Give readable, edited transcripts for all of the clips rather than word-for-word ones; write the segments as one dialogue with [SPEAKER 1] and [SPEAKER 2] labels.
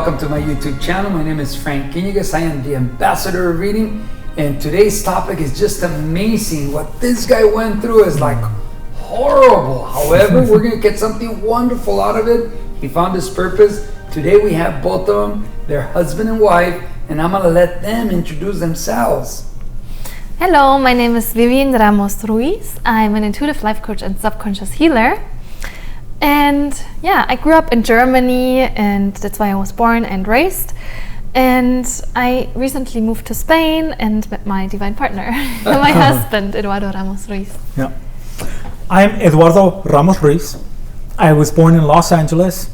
[SPEAKER 1] welcome to my YouTube channel. My name is Frank Quiñiguez. I am the ambassador of reading, and today's topic is just amazing. What this guy went through is like horrible. However, we're gonna get something wonderful out of it. He found his purpose. Today we have both of them, their husband and wife, and I'm gonna let them introduce themselves.
[SPEAKER 2] Hello, my name is Vivien Ramos Ruiz. I'm an intuitive life coach and subconscious healer. And yeah, I grew up in Germany, and that's why I was born and raised. And I recently moved to Spain and met my divine partner, my husband, Eduardo Ramos Ruiz.
[SPEAKER 3] Yeah. I'm Eduardo Ramos Ruiz. I was born in Los Angeles,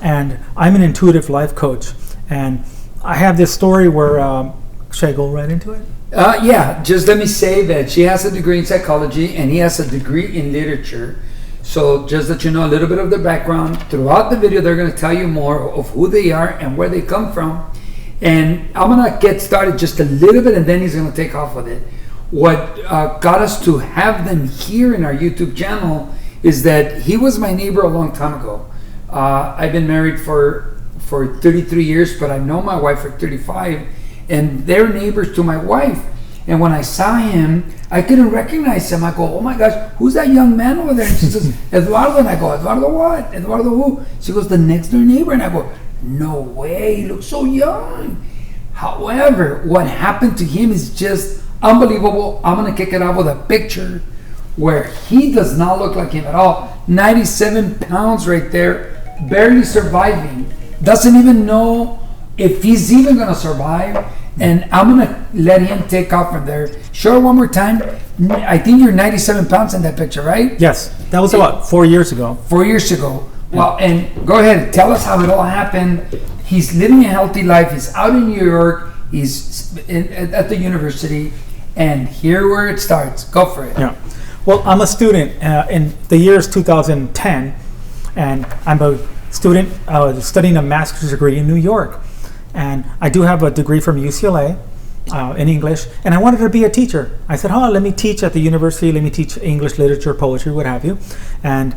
[SPEAKER 3] and I'm an intuitive life coach. And I have this story where, should I go right into it?
[SPEAKER 1] Yeah, just let me say that she has a degree in psychology and he has a degree in literature. So just that you know a little bit of the background. Throughout the video, they're going to tell you more of who they are and where they come from. And I'm going to get started just a little bit, and then he's going to take off with it. What got us to have them here in our YouTube channel is that he was my neighbor a long time ago. I've been married for 33 years, but I've known my wife for 35, and they're neighbors to my wife. And when I saw him, I couldn't recognize him. I go, oh my gosh, who's that young man over there? And she says, Eduardo. And I go, Eduardo what? Eduardo who? She goes, the next door neighbor. And I go, no way, he looks so young. However, what happened to him is just unbelievable. I'm going to kick it off with a picture where he does not look like him at all. 97 pounds right there, barely surviving. Doesn't even know if he's even going to survive. And I'm going to let him take off from there. Show it one more time. I think you're 97 pounds in that picture, right?
[SPEAKER 3] Yes. That was about 4 years ago.
[SPEAKER 1] 4 years ago. Well, and go ahead. Tell us how it all happened. He's living a healthy life. He's out in New York. He's at the university. And here where it starts. Go for it.
[SPEAKER 3] Yeah. Well, I'm a student. In the year is 2010. And I'm a student studying a master's degree in New York. And I do have a degree from UCLA in English, and I wanted to be a teacher. I said, let me teach at the university, let me teach English, literature, poetry, what have you. And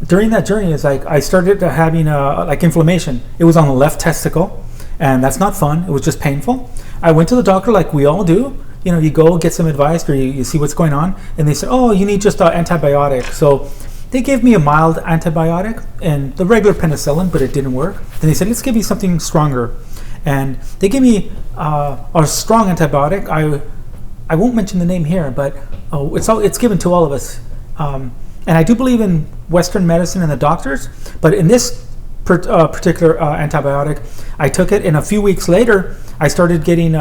[SPEAKER 3] during that journey, it's like I started having like inflammation. It was on the left testicle, and that's not fun. It was just painful. I went to the doctor like we all do. You know, you go get some advice or you see what's going on, and they said, you need just an antibiotic. So they gave me a mild antibiotic and the regular penicillin, but it didn't work. Then they said, let's give you something stronger. And they gave me a strong antibiotic. I won't mention the name here, but it's given to all of us. And I do believe in Western medicine and the doctors, but in this particular antibiotic, I took it, and a few weeks later, I started getting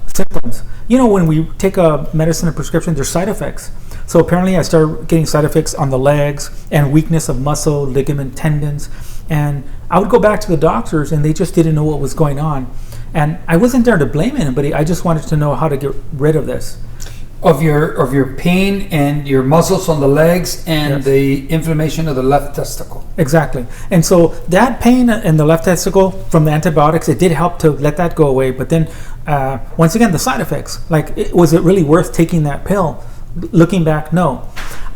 [SPEAKER 3] symptoms. You know, when we take a medicine, a prescription, there's side effects. So apparently I started getting side effects on the legs and weakness of muscle, ligament, tendons. And I would go back to the doctors and they just didn't know what was going on. And I wasn't there to blame anybody. I just wanted to know how to get rid of this.
[SPEAKER 1] Of your pain and your muscles on the legs and yes, the inflammation of the left testicle.
[SPEAKER 3] Exactly. And so that pain in the left testicle from the antibiotics, it did help to let that go away. But then once again, the side effects, like was it really worth taking that pill? Looking back, no.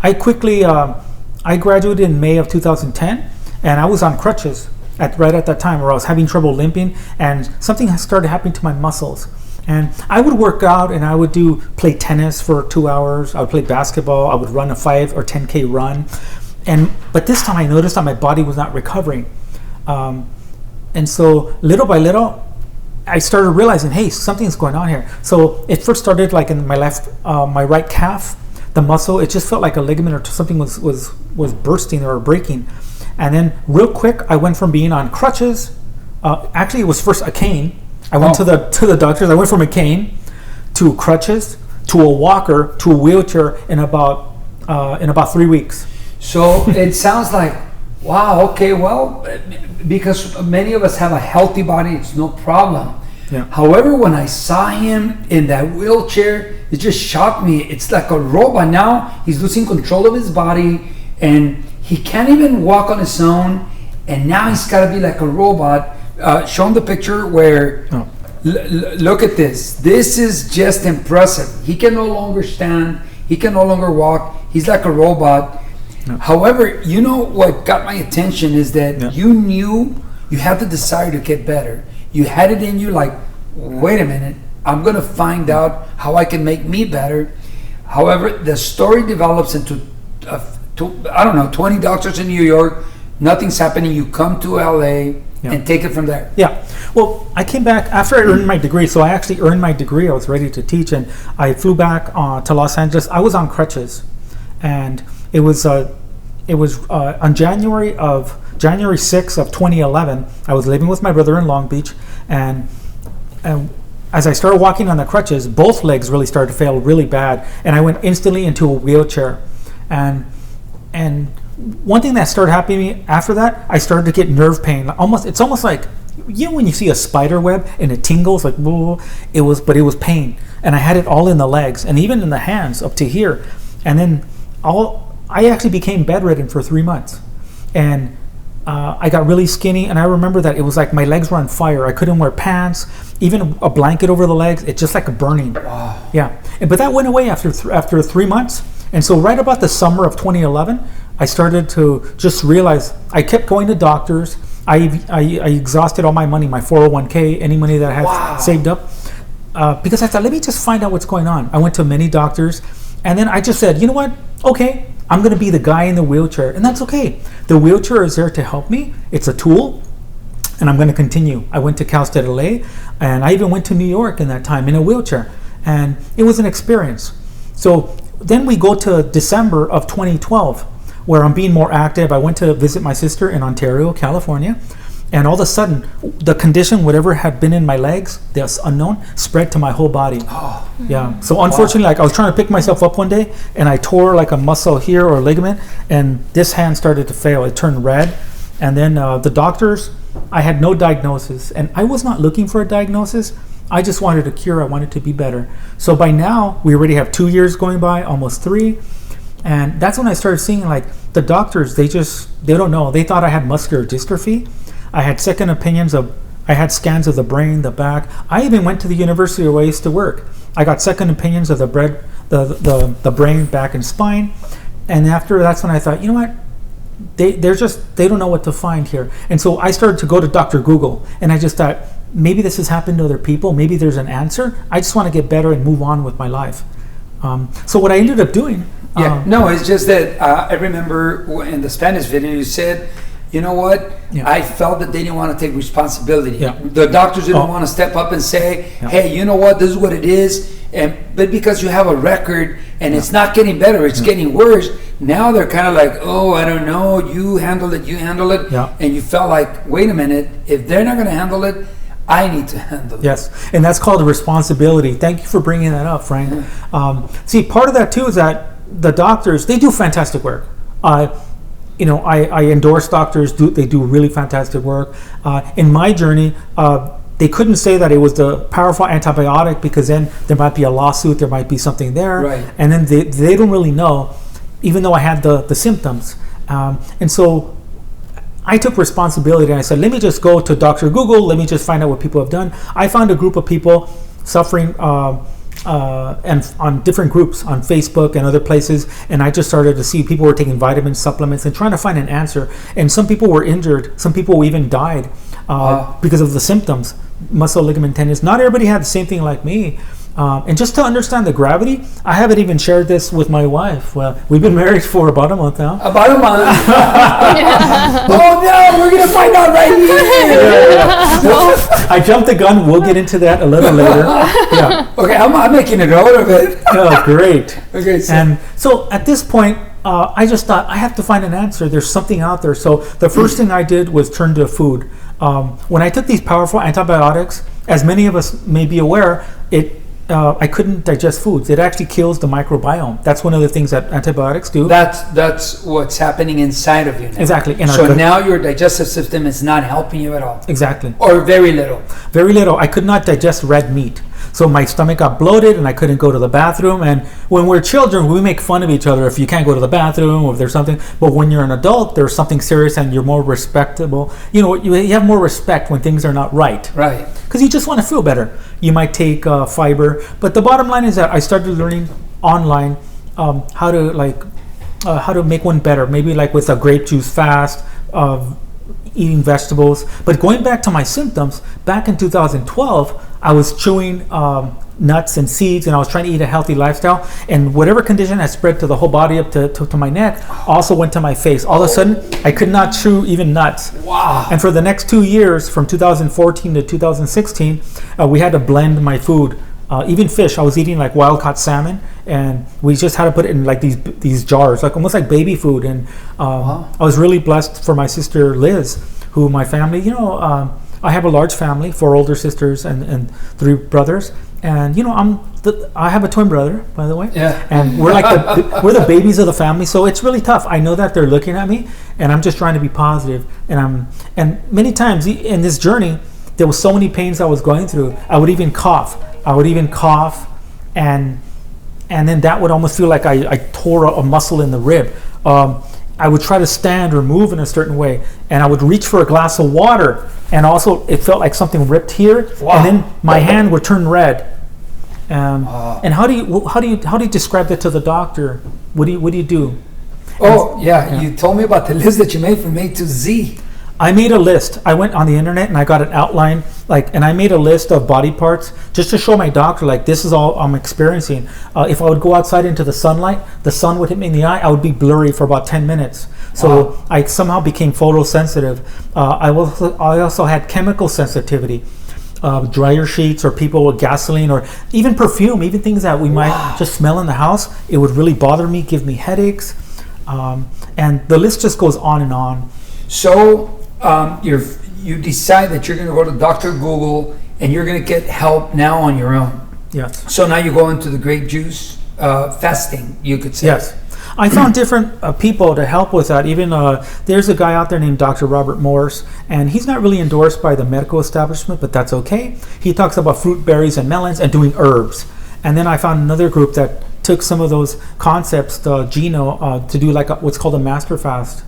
[SPEAKER 3] I quickly, I graduated in May of 2010, and I was on crutches right at that time, where I was having trouble limping, and something started happening to my muscles. And I would work out, and I would play tennis for 2 hours. I would play basketball. I would run a 5 or 10K run. But this time I noticed that my body was not recovering. And so little by little, I started realizing, hey, something's going on here. So it first started like in my right calf, the muscle. It just felt like a ligament or something was bursting or breaking. And then real quick, I went from being on crutches. Actually, it was first a cane. I went to the doctors. I went from a cane to crutches to a walker to a wheelchair in about 3 weeks.
[SPEAKER 1] So it sounds like, wow, okay, well, because many of us have a healthy body, it's no problem.
[SPEAKER 3] Yeah.
[SPEAKER 1] However, when I saw him in that wheelchair, it just shocked me. It's like a robot. Now he's losing control of his body, and he can't even walk on his own, and now he's got to be like a robot. Show him the picture where, look at this. This is just impressive. He can no longer stand. He can no longer walk. He's like a robot. No. However, you know what got my attention is that you knew You had the desire to get better. You had it in you like, wait a minute, I'm going to find out how I can make me better. However, the story develops into, 20 doctors in New York, nothing's happening. You come to LA and take it from there.
[SPEAKER 3] Yeah. Well, I came back after I earned my degree. So I actually earned my degree. I was ready to teach, and I flew back to Los Angeles. I was on crutches, and it was on January 6th of 2011. I was living with my brother in Long Beach, and as I started walking on the crutches, both legs really started to fail really bad, and I went instantly into a wheelchair. And one thing that started happening to me after that, I started to get nerve pain. It's almost like, when you see a spider web and it tingles, like, it was pain, and I had it all in the legs and even in the hands up to here. And then I actually became bedridden for 3 months, and I got really skinny. And I remember that it was like my legs were on fire. I couldn't wear pants, even a blanket over the legs. It's just like a burning.
[SPEAKER 1] Wow.
[SPEAKER 3] Yeah, but that went away after 3 months. And so right about the summer of 2011, I started to just realize I kept going to doctors. I exhausted all my money, my 401k, any money that I had saved up, because I thought, let me just find out what's going on. I went to many doctors, and then I just said, you know what? Okay, I'm going to be the guy in the wheelchair, and that's okay. The wheelchair is there to help me. It's a tool, and I'm going to continue. I went to Cal State LA, and I even went to New York in that time in a wheelchair, and it was an experience. So then we go to December of 2012, where I'm being more active. I went to visit my sister in Ontario, California, and all of a sudden, the condition, whatever had been in my legs, this unknown, spread to my whole body.
[SPEAKER 1] Oh.
[SPEAKER 3] Yeah. So unfortunately, like I was trying to pick myself up one day, and I tore like a muscle here or a ligament, and this hand started to fail. It turned red, and then the doctors, I had no diagnosis, and I was not looking for a diagnosis. I just wanted a cure. I wanted to be better. So by now, we already have 2 years going by, almost 3. And that's when I started seeing, like, the doctors, they don't know. They thought I had muscular dystrophy. I had second opinions I had scans of the brain, the back. I even went to the university where I used to work. I got second opinions of the brain, back, and spine. And that's when I thought, you know what? They don't know what to find here. And so I started to go to Dr. Google, and I just thought, maybe this has happened to other people. Maybe there's an answer. I just want to get better and move on with my life. So what I ended up doing.
[SPEAKER 1] It's just that I remember in the Spanish video you said, you know what? Yeah. I felt that they didn't want to take responsibility. Yeah. The doctors didn't want to step up and say, hey, you know what? This is what it is. But because you have a record and it's not getting better, it's getting worse. Now they're kind of like, oh, I don't know. You handle it. Yeah. And you felt like, wait a minute. If they're not going to handle it, I need to handle it.
[SPEAKER 3] Yes, and that's called responsibility. Thank you for bringing that up, Frank. See, part of that too is that the doctors, they do fantastic work. I endorse doctors. They do really fantastic work. In my journey, they couldn't say that it was the powerful antibiotic, because then there might be a lawsuit, there might be something there,
[SPEAKER 1] right.
[SPEAKER 3] And then they don't really know, even though I had the symptoms. And so I took responsibility, and I said, let me just go to Dr. Google, let me just find out what people have done. I found a group of people suffering and on different groups on Facebook and other places, and I just started to see people were taking vitamin supplements and trying to find an answer. And some people were injured, some people even died because of the symptoms, muscle ligament tendons. Not everybody had the same thing like me. And just to understand the gravity, I haven't even shared this with my wife. Well, we've been married for about a month now.
[SPEAKER 1] About a month? Oh no, we're going to find out right here.
[SPEAKER 3] I jumped the gun. We'll get into that a little later. Yeah.
[SPEAKER 1] Okay, I'm making a note of it.
[SPEAKER 3] Oh, great.
[SPEAKER 1] Okay,
[SPEAKER 3] and so at this point, I just thought, I have to find an answer. There's something out there. So the first thing I did was turn to food. When I took these powerful antibiotics, as many of us may be aware, I couldn't digest foods. It actually kills the microbiome. That's one of the things that antibiotics do.
[SPEAKER 1] That's what's happening inside of you now.
[SPEAKER 3] Exactly.
[SPEAKER 1] So now your digestive system is not helping you at all.
[SPEAKER 3] Exactly.
[SPEAKER 1] Or very little.
[SPEAKER 3] Very little. I could not digest red meat. So my stomach got bloated and I couldn't go to the bathroom. And when we're children, we make fun of each other if you can't go to the bathroom or if there's something. But when you're an adult, there's something serious and you're more respectable. You know, you have more respect when things are not right.
[SPEAKER 1] Right.
[SPEAKER 3] Because you just want to feel better. You might take fiber. But the bottom line is that I started learning online how to make one better. Maybe like with a grape juice fast. eating vegetables. But going back to my symptoms, back in 2012, I was chewing nuts and seeds, and I was trying to eat a healthy lifestyle. And whatever condition had spread to the whole body up to my neck also went to my face. All of a sudden, I could not chew even nuts.
[SPEAKER 1] Wow.
[SPEAKER 3] And for the next 2 years, from 2014 to 2016, we had to blend my food. Even fish, I was eating like wild-caught salmon, and we just had to put it in like these jars, like almost like baby food. And I was really blessed for my sister Liz, who my family, I have a large family, 4 older sisters and 3 brothers. And I have a twin brother, by the way.
[SPEAKER 1] Yeah.
[SPEAKER 3] And we're like we're the babies of the family, so it's really tough. I know that they're looking at me, and I'm just trying to be positive. And many times in this journey, there was so many pains I was going through. I would even cough, and then that would almost feel like I tore a muscle in the rib. I would try to stand or move in a certain way, and I would reach for a glass of water, and also it felt like something ripped here, and then my hand would turn red. And how do you describe that to the doctor? What do you do?
[SPEAKER 1] You told me about the list that you made from A to Z.
[SPEAKER 3] I made a list. I went on the internet and I got an outline, and I made a list of body parts just to show my doctor, this is all I'm experiencing. If I would go outside into the sunlight, the sun would hit me in the eye, I would be blurry for about 10 minutes. So I somehow became photosensitive. I also had chemical sensitivity. Dryer sheets, or people with gasoline, or even perfume, even things that we might just smell in the house, it would really bother me, give me headaches. And the list just goes on and on.
[SPEAKER 1] So you decide that you're going to go to Dr. Google and you're going to get help now on your own.
[SPEAKER 3] Yes.
[SPEAKER 1] So now you go into the grape juice fasting, you could say.
[SPEAKER 3] Yes. I found different people to help with that. Even there's a guy out there named Dr. Robert Morse, and he's not really endorsed by the medical establishment, but that's okay. He talks about fruit, berries, and melons, and doing herbs. And then I found another group that took some of those concepts, Gino, to do what's called a master fast.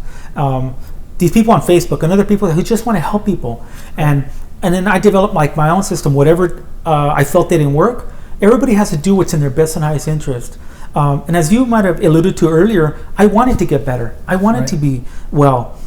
[SPEAKER 3] These people on Facebook and other people who just want to help people. And then I developed my own system. Whatever I felt didn't work, everybody has to do what's in their best and highest interest. And as you might have alluded to earlier, I wanted to get better. I wanted to be well.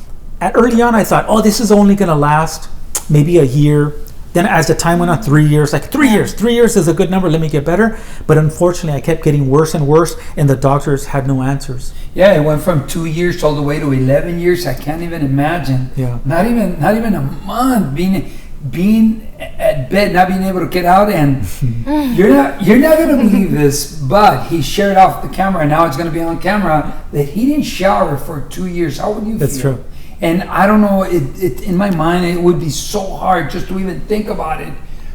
[SPEAKER 3] Early on, I thought, this is only going to last maybe a year. Then as the time went on, 3 years, 3 years. 3 years is a good number, let me get better. But unfortunately, I kept getting worse and worse, and the doctors had no answers.
[SPEAKER 1] Yeah, it went from 2 years all the way to 11 years. I can't even imagine.
[SPEAKER 3] Yeah.
[SPEAKER 1] Not even a month being at bed, not being able to get out. And you're not going to believe this, but he shared off the camera, and now it's going to be on camera, that he didn't shower for 2 years. How would you feel?
[SPEAKER 3] That's true.
[SPEAKER 1] And I don't know, it in my mind, it would be so hard just to even think about it.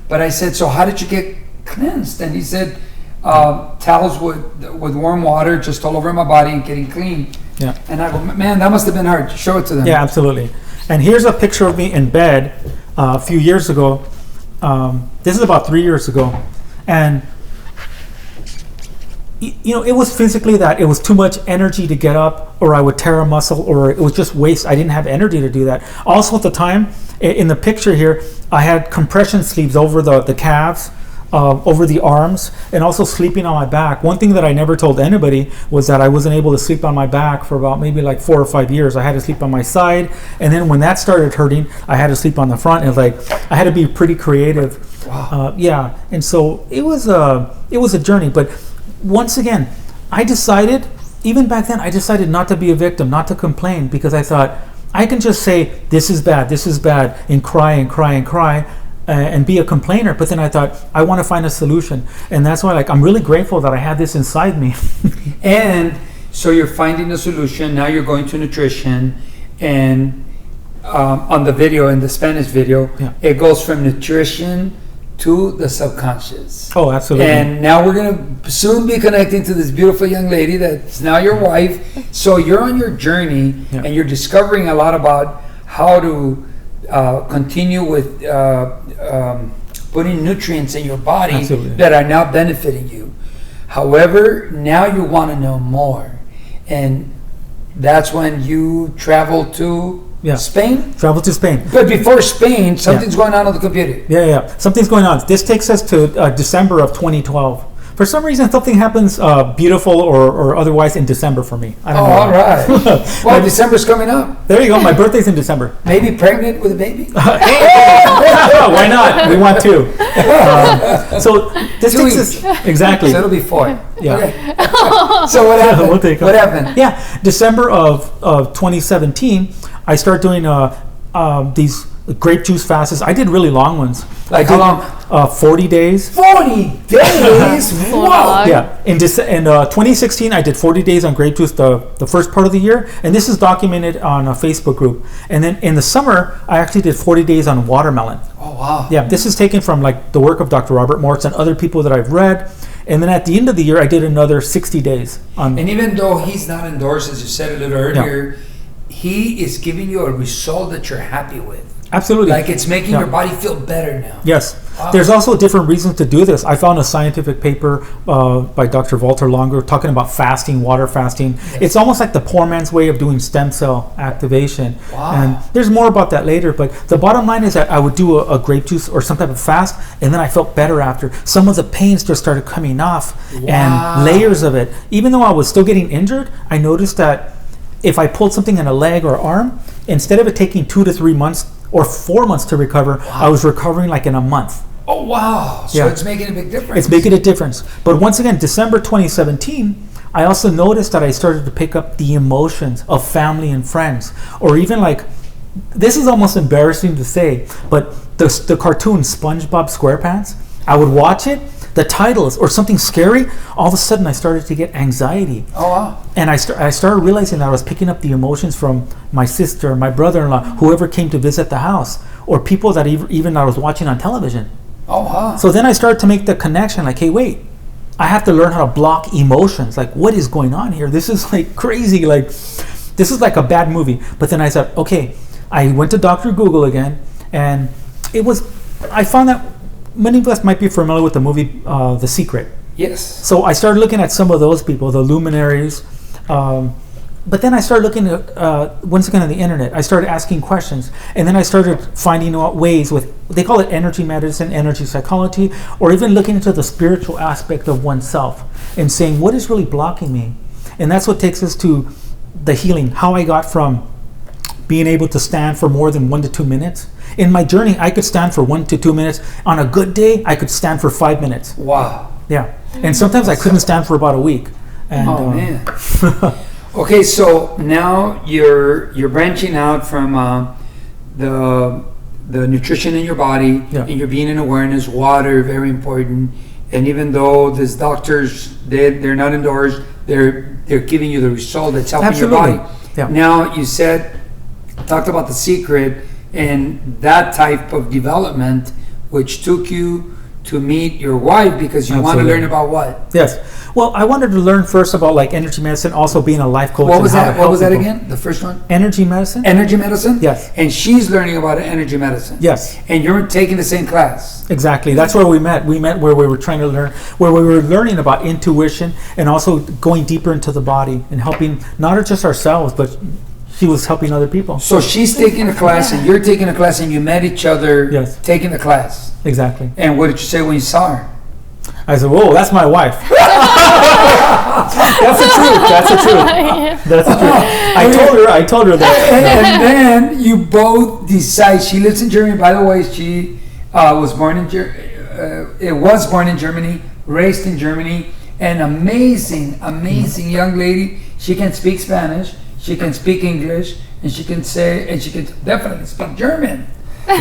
[SPEAKER 1] But I said, so how did you get cleansed? And he said, towels with warm water just all over my body and getting clean.
[SPEAKER 3] Yeah. And
[SPEAKER 1] I go, man, that must have been hard. Show it to them.
[SPEAKER 3] Yeah, absolutely. And here's a picture of me in bed a few years ago. This is about 3 years ago. And it was physically that it was too much energy to get up, or I would tear a muscle, or it was just waste. I didn't have energy to do that. Also at the time, in the picture here, I had compression sleeves over the calves, over the arms, and also sleeping on my back. One thing that I never told anybody was that I wasn't able to sleep on my back for about maybe 4 or 5 years. I had to sleep on my side, and then when that started hurting, I had to sleep on the front. And I had to be pretty creative.
[SPEAKER 1] Wow.
[SPEAKER 3] And so it was a journey. But once again, I decided, even back then, I decided not to be a victim, not to complain, because I thought I can just say this is bad, and cry and cry and cry. And be a complainer. But then I thought, I want to find a solution. And that's why I'm really grateful that I had this inside me.
[SPEAKER 1] And so you're finding a solution. Now you're going to nutrition. And on the video, in the Spanish video, it goes from nutrition to the subconscious.
[SPEAKER 3] Oh, absolutely.
[SPEAKER 1] And now we're going to soon be connecting to this beautiful young lady that's now your wife. So you're on your journey, and you're discovering a lot about how to continue with putting nutrients in your body that are now benefiting you. However, now you want to know more, and that's when you travel to Spain?
[SPEAKER 3] Travel to Spain.
[SPEAKER 1] But before Spain, something's going on the computer.
[SPEAKER 3] Yeah. Something's going on. This takes us to December of 2012. For some reason, something happens beautiful or otherwise in December for me. I don't know.
[SPEAKER 1] All right. Well, December's coming up.
[SPEAKER 3] There you go. My birthday's in December.
[SPEAKER 1] Maybe pregnant with a baby?
[SPEAKER 3] Why not? We want two. So this
[SPEAKER 1] 2
[SPEAKER 3] takes
[SPEAKER 1] each.
[SPEAKER 3] us exactly.
[SPEAKER 1] So it'll be 4.
[SPEAKER 3] Yeah.
[SPEAKER 1] Okay. So what happened?
[SPEAKER 3] We'll take
[SPEAKER 1] What
[SPEAKER 3] it.
[SPEAKER 1] happened?
[SPEAKER 3] Yeah, December of 2017, I started doing these grape juice fasts. I did really long ones.
[SPEAKER 1] Like
[SPEAKER 3] I did,
[SPEAKER 1] how long?
[SPEAKER 3] 40 days.
[SPEAKER 1] 40 days? Wow.
[SPEAKER 3] Yeah, in 2016, I did 40 days on grape juice the first part of the year, and this is documented on a Facebook group. And then in the summer, I actually did 40 days on watermelon.
[SPEAKER 1] Oh, wow.
[SPEAKER 3] Yeah, this is taken from like the work of Dr. Robert Morse and other people that I've read. And then at the end of the year, I did another 60 days on.
[SPEAKER 1] And even though he's not endorsed, as you said a little earlier, he is giving you a result that you're happy with.
[SPEAKER 3] Absolutely.
[SPEAKER 1] Like it's making your body feel better now.
[SPEAKER 3] Yes.
[SPEAKER 1] Wow.
[SPEAKER 3] There's also different reasons to do this. I found a scientific paper by Dr. Walter Longer talking about fasting, water fasting. Yes. It's almost like the poor man's way of doing stem cell activation.
[SPEAKER 1] Wow.
[SPEAKER 3] And there's more about that later. But the bottom line is that I would do a grape juice or some type of fast, and then I felt better after. Some of the pains just started coming off, and layers of it. Even though I was still getting injured, I noticed that if I pulled something in a leg or arm, instead of it taking 2 to 3 months or 4 months to recover, I was recovering like in a month.
[SPEAKER 1] Oh, wow. So it's making a big difference.
[SPEAKER 3] It's making a difference. But once again, December 2017, I also noticed that I started to pick up the emotions of family and friends. Or even like, this is almost embarrassing to say, but the cartoon SpongeBob SquarePants, I would watch it, the titles or something scary, all of a sudden I started to get anxiety.
[SPEAKER 1] Oh, wow.
[SPEAKER 3] And I started realizing that I was picking up the emotions from my sister, my brother-in-law, whoever came to visit the house, or people that even I was watching on television.
[SPEAKER 1] Oh, wow.
[SPEAKER 3] So then I started to make the connection, like, hey, wait, I have to learn how to block emotions. Like, what is going on here? This is like crazy. Like, this is like a bad movie. But then I said, okay, I went to Dr. Google again, and I found that many of us might be familiar with the movie The Secret.
[SPEAKER 1] Yes.
[SPEAKER 3] So I started looking at some of those people, the luminaries. But then I started looking at, once again on the internet, I started asking questions. And then I started finding out ways they call it energy medicine, energy psychology, or even looking into the spiritual aspect of oneself and saying, what is really blocking me? And that's what takes us to the healing, how I got from being able to stand for more than 1 to 2 minutes. In my journey, I could stand for 1 to 2 minutes. On a good day, I could stand for 5 minutes.
[SPEAKER 1] Wow.
[SPEAKER 3] Yeah. And sometimes I couldn't stand for about a week. And,
[SPEAKER 1] man. Okay, so now you're branching out from the nutrition in your body, and you're being in awareness. Water, very important. And even though these doctors they're not endorsed, they're giving you the result that's helping your body.
[SPEAKER 3] Yeah.
[SPEAKER 1] Now you talked about The Secret and that type of development, which took you to meet your wife because you want to learn about what?
[SPEAKER 3] Yes. Well, I wanted to learn first about like energy medicine, also being a life coach.
[SPEAKER 1] What was that? What was that again? The first one?
[SPEAKER 3] Energy medicine.
[SPEAKER 1] Energy medicine?
[SPEAKER 3] Yes.
[SPEAKER 1] And she's learning about energy medicine.
[SPEAKER 3] Yes.
[SPEAKER 1] And you're taking the same class.
[SPEAKER 3] Exactly. That's where we met. We met where we were trying to learn, where we were learning about intuition and also going deeper into the body and helping not just ourselves, but she was helping other people.
[SPEAKER 1] So she's taking a class and you're taking a class and you met each other taking the class.
[SPEAKER 3] Exactly.
[SPEAKER 1] And what did you say when you saw her?
[SPEAKER 3] I said, whoa, that's my wife. That's the truth. That's the truth. That's the truth. I told her that.
[SPEAKER 1] And then you both decide, she lives in Germany. By the way, she was born in Germany, raised in Germany. An amazing young lady. She can speak Spanish. She can speak English, and she can definitely speak German.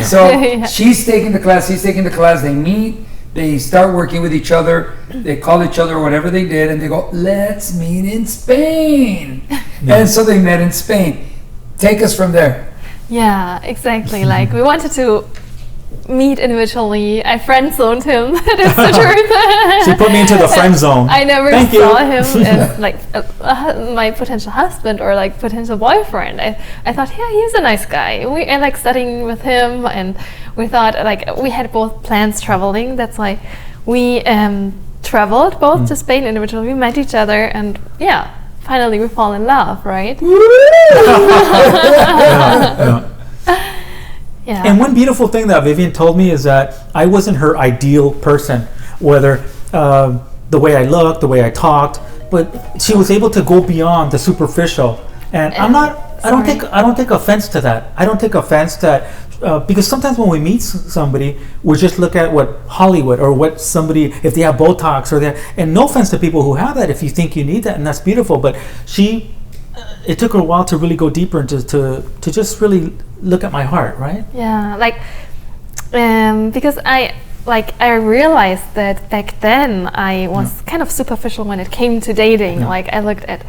[SPEAKER 1] So she's taking the class, he's taking the class, they meet, they start working with each other, they call each other whatever they did, and they go, let's meet in Spain. And so they met in Spain. Take us from there.
[SPEAKER 2] Yeah, exactly. Like we wanted to meet individually. I friend zoned him. That's the truth.
[SPEAKER 3] She put me into the friend zone.
[SPEAKER 2] I never saw him as like my potential husband or like potential boyfriend. I thought, yeah, he's a nice guy. I like studying with him, and we thought like we had both plans traveling. That's why we traveled both to Spain individually. We met each other, and yeah, finally we fall in love, right? Yeah.
[SPEAKER 3] And one beautiful thing that Vivien told me is that I wasn't her ideal person, whether the way I looked, the way I talked, but she was able to go beyond the superficial. And I don't take offense to that. I don't take offense to that because sometimes when we meet somebody, we just look at what Hollywood or what somebody, if they have Botox or that. And no offense to people who have that if you think you need that, and that's beautiful. But it took her a while to really go deeper into to just really look at my heart, right?
[SPEAKER 2] Yeah, because I realized that back then I was kind of superficial when it came to dating. Like I looked at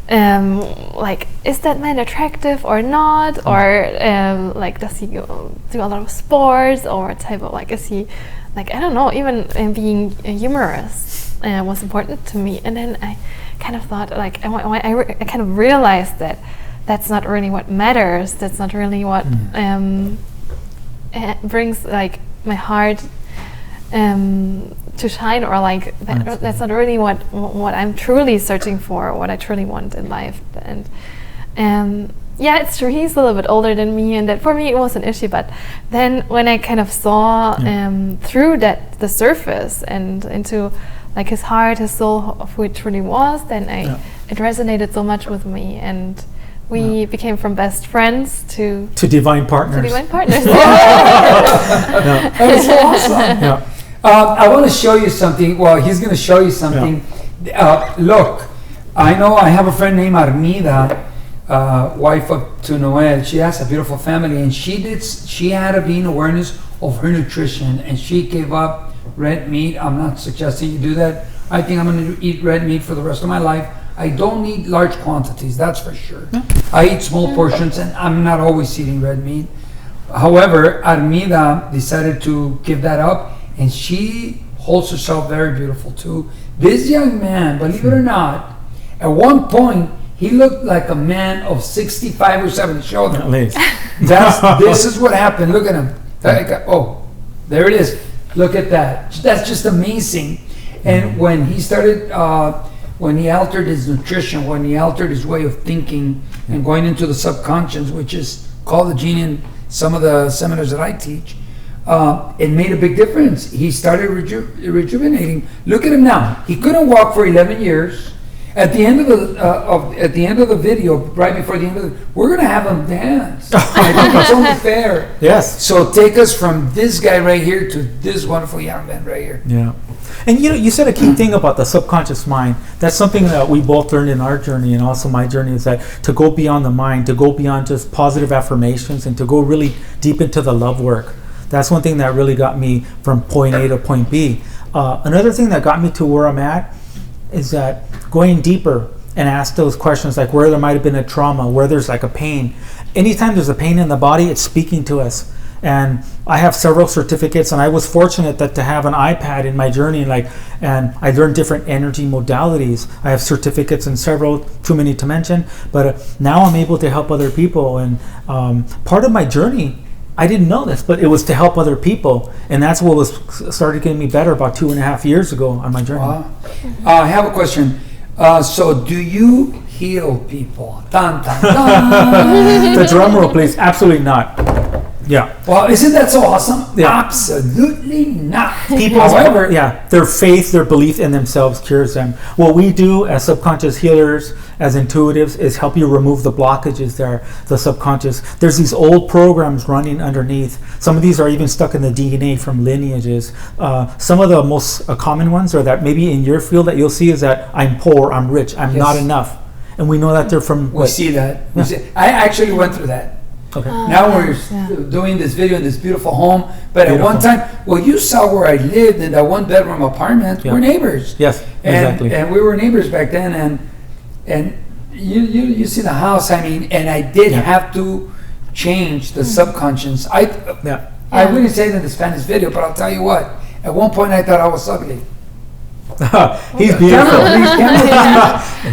[SPEAKER 2] is that man attractive or not, or does he do a lot of sports, or type of is he I don't know, even being humorous was important to me. And then I kind of thought I kind of realized that that's not really what matters. That's not really what brings my heart to shine, or that's not really what I'm truly searching for, what I truly want in life. And it's true, he's a little bit older than me, and that for me it was an issue. But then when I kind of saw through the surface and into his heart, his soul, of who it truly was, then it resonated so much with me, and we became from best friends to
[SPEAKER 3] divine partners.
[SPEAKER 1] That's awesome.
[SPEAKER 3] Yeah.
[SPEAKER 1] I want to show you something. Well, he's going to show you something. Look, I know I have a friend named Armida, wife to Noel. She has a beautiful family, and she had a being awareness of her nutrition, and she gave up red meat. I'm not suggesting you do that. I think I'm going to eat red meat for the rest of my life. I don't need large quantities, that's for sure. I eat small portions, and I'm not always eating red meat. However, Armida decided to give that up, and she holds herself very beautiful too. This young man, believe it or not, at one point he looked like a man of 65 or 70. Show them.
[SPEAKER 3] At least.
[SPEAKER 1] This is what happened. Look at him. There it is. Look at that. That's just amazing. And when he started, when he altered his nutrition, when he altered his way of thinking and going into the subconscious, which is called the gene in some of the seminars that I teach, it made a big difference. He started rejuvenating. Look at him now. He couldn't walk for 11 years. At the end of the video, right before the end of the, we're gonna have him dance. I think it's only fair.
[SPEAKER 3] Yes.
[SPEAKER 1] So take us from this guy right here to this wonderful young man right here.
[SPEAKER 3] Yeah. And you said a key thing about the subconscious mind. That's something that we both learned in our journey, and also my journey, is that to go beyond the mind, to go beyond just positive affirmations, and to go really deep into the love work. That's one thing that really got me from point A to point B. Another thing that got me to where I'm at is that going deeper and ask those questions, like where there might have been a trauma, where there's a pain. Anytime there's a pain in the body, it's speaking to us. And I have several certificates, and I was fortunate that to have an iPad in my journey, and I learned different energy modalities. I have certificates in several, too many to mention, but now I'm able to help other people. And part of my journey, I didn't know this, but it was to help other people, and that's what started getting me better about 2.5 years ago on my journey.
[SPEAKER 1] Wow. I have a question. So do you heal people? Dun, dun, dun.
[SPEAKER 3] The drum roll, please. Absolutely not. Yeah.
[SPEAKER 1] Well, isn't that so awesome?
[SPEAKER 3] Yeah.
[SPEAKER 1] Absolutely not.
[SPEAKER 3] People, however, their faith, their belief in themselves cures them. What we do as subconscious healers, as intuitives, is help you remove the blockages there, the subconscious. There's these old programs running underneath. Some of these are even stuck in the DNA from lineages. Some of the most common ones are that maybe in your field that you'll see is that I'm poor, I'm rich, I'm not enough. And we know that they're from...
[SPEAKER 1] We see that. I actually went through that.
[SPEAKER 3] Okay.
[SPEAKER 1] Now we're doing this video in this beautiful home, but at one time, you saw where I lived in that one-bedroom apartment. We're neighbors.
[SPEAKER 3] Yes, exactly.
[SPEAKER 1] And we were neighbors back then, and you see the house. I mean, and I did have to change the subconscious. I wouldn't say that in the Spanish video, but I'll tell you what. At one point, I thought I was ugly.
[SPEAKER 3] He's beautiful.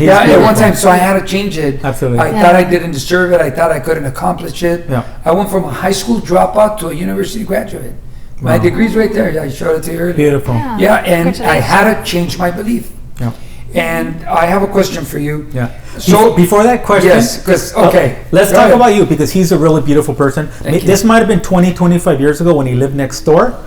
[SPEAKER 1] At one time, so I had to change it.
[SPEAKER 3] Absolutely.
[SPEAKER 1] I thought I didn't deserve it. I thought I couldn't accomplish it.
[SPEAKER 3] Yeah.
[SPEAKER 1] I went from a high school dropout to a university graduate. My degree's right there. I showed it to you earlier.
[SPEAKER 3] Beautiful.
[SPEAKER 1] And I had to change my belief.
[SPEAKER 3] Yeah.
[SPEAKER 1] And I have a question for you.
[SPEAKER 3] Yeah.
[SPEAKER 1] So
[SPEAKER 3] before that question,
[SPEAKER 1] let's
[SPEAKER 3] talk about you, because he's a really beautiful person. This might have been 25 years ago when he lived next door.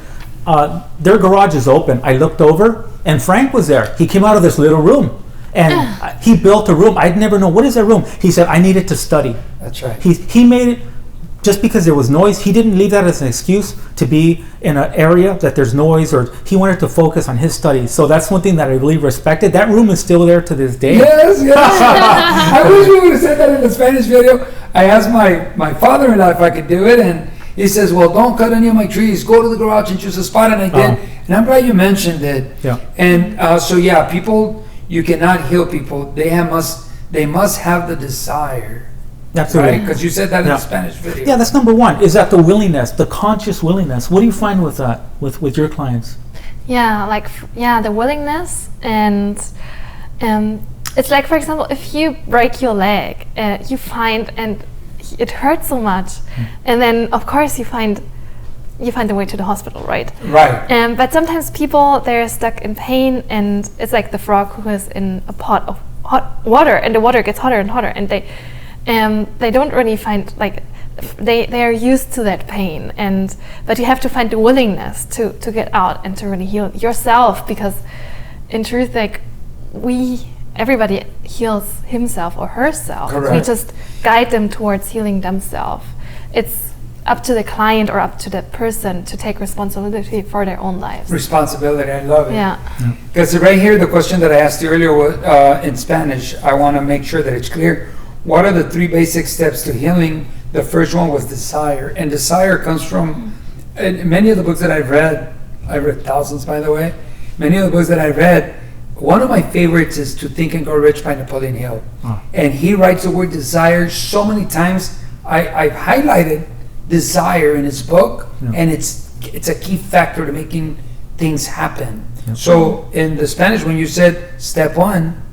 [SPEAKER 3] Their garage is open. I looked over, And Frank was there. He came out of this little room. And he built a room. I'd never know, what is that room? He said, I needed to study.
[SPEAKER 1] That's right.
[SPEAKER 3] He made it, just because there was noise, he didn't leave that as an excuse to be in an area that there's noise, or he wanted to focus on his studies. So that's one thing that I really respected. That room is still there to this day.
[SPEAKER 1] Yes. I wish we would have said that in the Spanish video. I asked my father-in-law if I could do it, and he says, well, don't cut any of my trees. Go to the garage and choose a spot, and I did. And I'm glad you mentioned it.
[SPEAKER 3] Yeah.
[SPEAKER 1] And people, you cannot heal people. They must have the desire.
[SPEAKER 3] Absolutely.
[SPEAKER 1] Right? Because you said that in the Spanish video.
[SPEAKER 3] Yeah, that's number one. Is that the willingness, the conscious willingness? What do you find with that, with your clients?
[SPEAKER 2] Yeah, the willingness, and it's like, for example, if you break your leg, you find, and it hurts so much, and then of course you find the way to the hospital, right?
[SPEAKER 1] Right.
[SPEAKER 2] But sometimes people, they're stuck in pain, and it's like the frog who is in a pot of hot water, and the water gets hotter and hotter, and they don't really find, like, they are used to that pain, but you have to find the willingness to get out and to really heal yourself, because in truth, like, everybody heals himself or herself.
[SPEAKER 1] Correct.
[SPEAKER 2] We just guide them towards healing themselves. It's up to the client or up to the person to take responsibility for their own lives.
[SPEAKER 1] Responsibility, I love it.
[SPEAKER 2] Yeah.
[SPEAKER 1] Because right here, the question that I asked you earlier was, in Spanish, I want to make sure that it's clear. What are the 3 basic steps to healing? The first one was desire. And desire comes from, in many of the books that I've read thousands, by the way, many of the books that I've read, one of my favorites is To Think and Grow Rich by Napoleon Hill. And he writes the word desire so many times. I've highlighted desire in his book, and it's a key factor to making things happen. So in the Spanish, when you said step 1,